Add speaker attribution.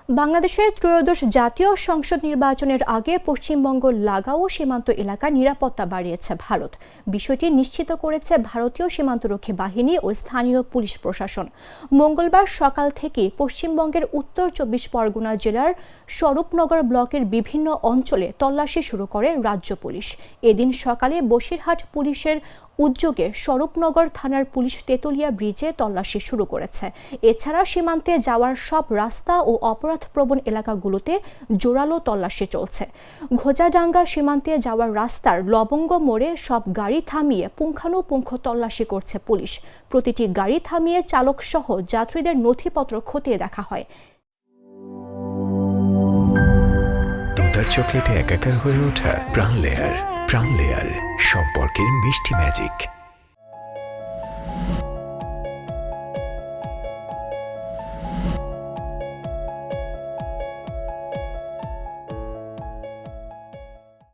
Speaker 1: বাংলাদেশের ত্রয়োদশ জাতীয় সংসদ নির্বাচনের আগে পশ্চিমবঙ্গ লাগাও সীমান্ত এলাকার নিরাপত্তা বাড়িয়েছে ভারত। বিষয়টি নিশ্চিত করেছে ভারতীয় সীমান্তরক্ষী বাহিনী ও স্থানীয় পুলিশ প্রশাসন। মঙ্গলবার সকাল থেকে পশ্চিমবঙ্গের উত্তর 24 পরগনা জেলার স্বরূপনগর ব্লকের বিভিন্ন অঞ্চলে তল্লাশি শুরু করে রাজ্য পুলিশ। এদিন সকালে বসিরহাট পুলিশের উদ্যোগে স্বরূপনগর থানার পুলিশ তেতুলিয়া ব্রিজে তল্লাশি শুরু করেছে। এছাড়া সীমান্তে যাওয়ার সব রাস্তা ও অপরাধপ্রবণ এলাকাগুলোতে জোরালো তল্লাশি চলছে। ঘোজাডাঙ্গা সীমান্তে যাওয়ার রাস্তার লবঙ্গ মোড়ে সব গাড়ি থামিয়ে পুঙ্খানুপুঙ্খ তল্লাশি করছে পুলিশ। প্রতিটি গাড়ি থামিয়ে চালক সহ যাত্রীদের নথিপত্র খতিয়ে দেখা হয়।
Speaker 2: দুধার চকলেটে একাকার হয়ে ওঠা প্রাণ লেয়ার সম্পর্কের মিষ্টি ম্যাজিক।